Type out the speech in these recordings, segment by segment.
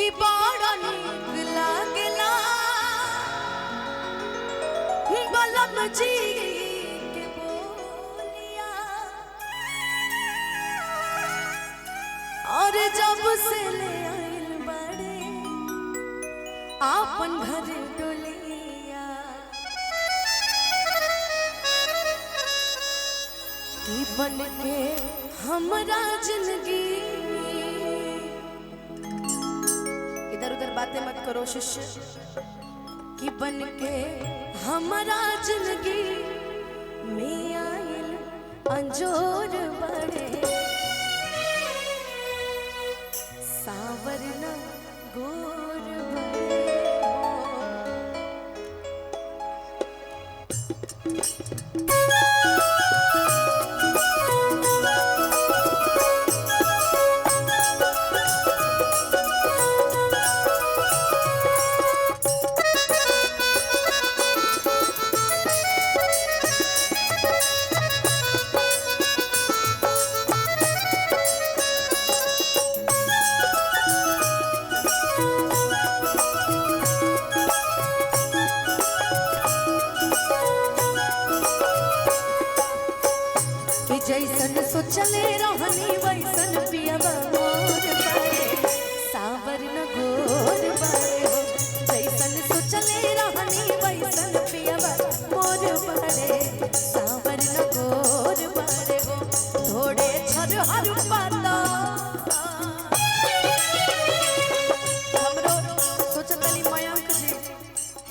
कि बड़ा नीक लागला बलम जी के बोलिया और जब से ले आइल बड़े आपन घर डोलिया कि बन के हमरा जिंदगी इधर उधर बातें मत करो शिष्य कि बन के हमारा जिंदगी में आयल अंजोर बड़े सावर न गोर बड़े जैसन सोचले रहनी वैसन पियबा मोर बारे सावर न गोर बारे हो जैसन सोचले रहनी वैसन पियबा मोर बारे सावर न गोर बारे हो थोड़े छर हर पाता हमरो सोचतनी मयंक जी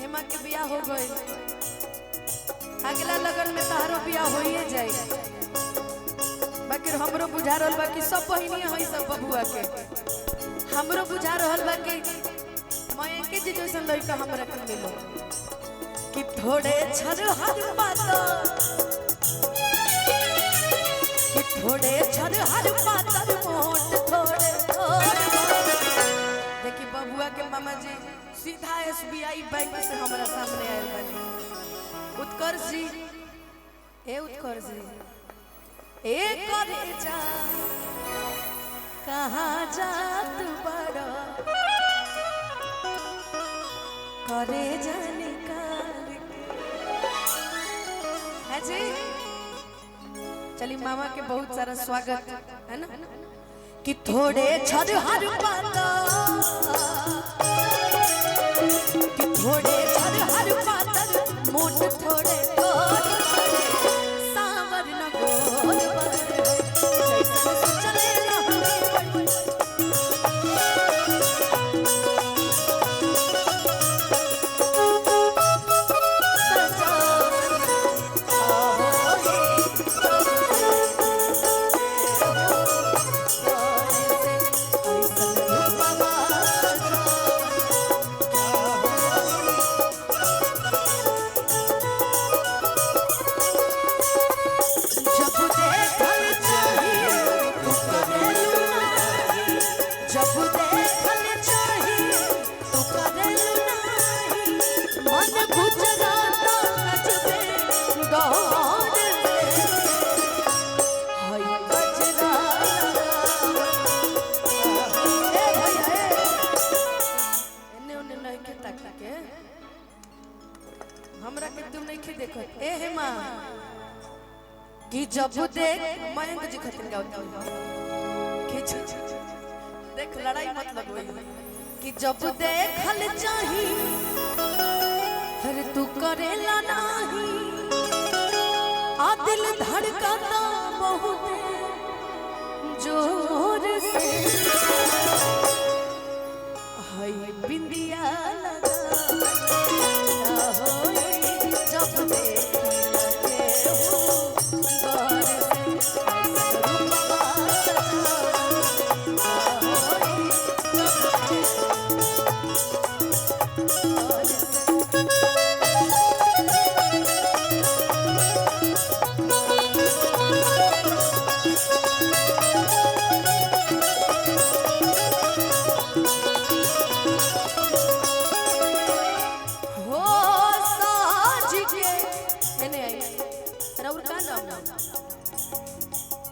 हेमा के बियाह हो गइल अगला लगन में तारो बियाह होइए जाए बाकी हमरो बुझा रहल बा कि सब बहिनी है सब बबुआ के हमरो बुझा रहल बा कि मयंक जी जैसन लड़का हमरा के मिलो कि थोड़े छर हर बात कि थोड़े छर हर बात मोट थोड़े थोड़े देखी बबुआ के मामा जी सीधा एसबीआई बैंक से हमरा सामने आयल बानी उत्कर्ष जी ए उत्कर्ष जी एक करे जा कहाँ जात बड़ा करे जाने काल है जी चली मामा के बहुत सारा स्वागत है ना कि थोड़े छर हर पाता कि थोड़े छर हर पाता मोट थोड़े थोड़े सावर न गोर हमरा के तुम नहीं खे देखत ए हेमा कि जब देख मयंक जी खतिन गावत खींच देख लड़ाई मत लगोई कि जब देखल चाही हर तू करेला नाही आ दिल धड़कता बहुत जोर से हाय बिंदिया लगा जब देखते हो गौर से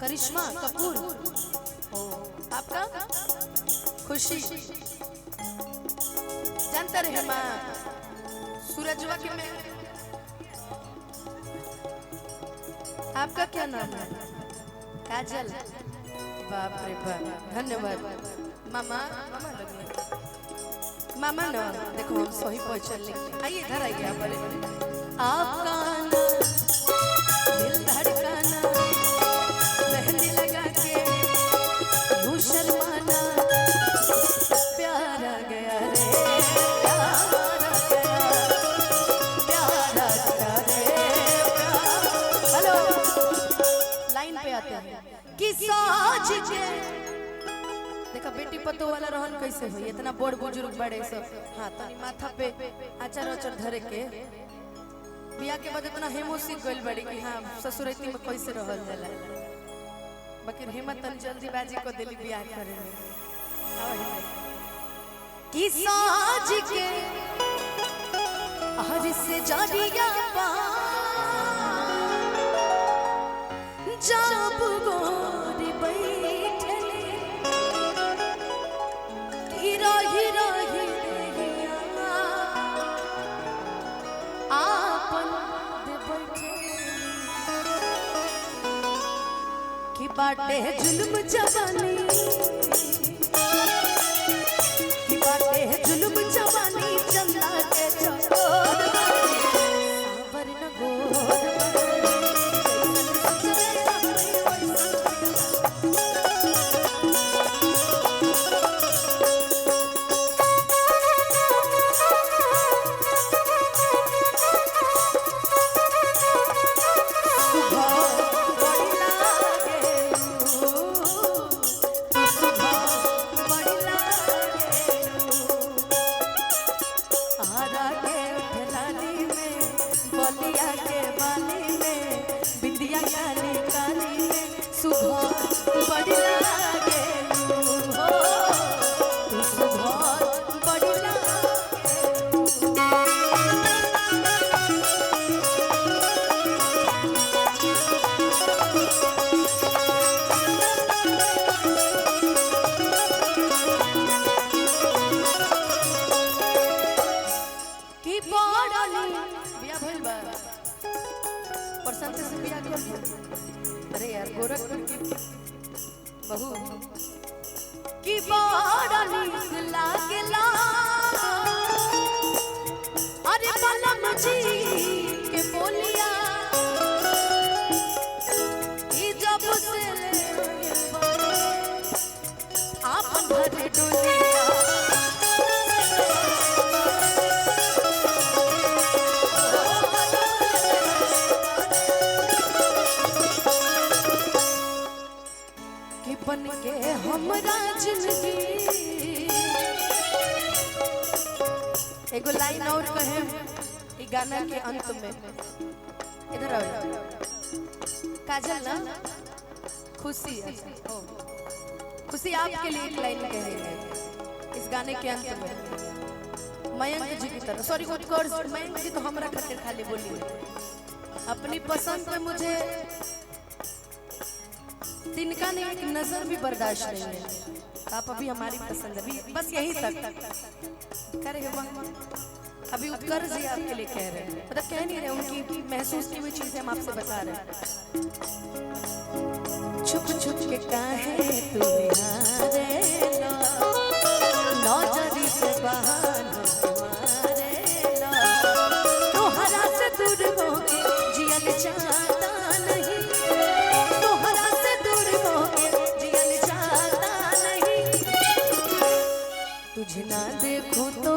करिश्मा कपूर हो आपका खुशी जानते रहे माँ सूरजवा के में आपका क्या नाम है? काजल। बाप रे बाप, धन्यवाद मामा। मामा लगे मामा ना, देखो हम सही पहचान लेंगे। आइए इधर आइए आप। आपका दिल धड़काना, मेहंदी लगा के यूं शर्माना, प्यारा गया रे प्यारा गया, प्यारा गया रे प्यारा। हेलो लाइन पे आते हैं कि साज के देखा बेटी पतो वाला रहन कैसे हुई। इतना बड़ बुजुर्ग बड़े सब हाँ तनी माथा पे आचार आचार धरे के बिया के बाद इतना हेमो सीख गइल बड़ी कि हाँ ससुरैती में कैसे रहल जाला। बाकी हिम्मत तन जल्दीबाजी को दिली बिया करे में कि साज के हर से जानिया पा जब गोरी बैठले कि रही रही आपन दे बैठे कि बाटे जुल्म जवानी, कि बाटे जुल्म जवानी चंदा के चकोर सावर न गोर अरे यार गोरखपुर की बहू की बड़ा नीक लागेला। अरे बलम जी के बोलिया ई जब से ले आपन भरे डोलिया बन के हमरा जिंदगी। एगो लाइन और कहे ई गाना के अंत में, इधर आओ काजल ना खुशी है खुशी आपके लिए एक लाइन कहेंगे इस गाने के अंत में। मयंक जी की तरह सॉरी उत्कर्ष मयंक जी तो हमरा खातिर खाली बोली अपनी पसंद पे मुझे तिनका ने एक नजर भी बर्दाश्त नहीं है। आप अभी हमारी पसंद है बस यही तक करे अभी उत्कर्ष जी आपके लिए कह रहे हैं, मतलब कह नहीं रहे, उनकी महसूस की हुई चीजें हम आपसे बता रहे हैं। छुप छुप के काहे तू निहारे लो, नौजरी से बहाना तुम्हारे लो, तोहरा से दूर होके जियल चाहता नहीं, तोहरा से दूर होके जियल चाहता नहीं, तुझे ना देखूं तो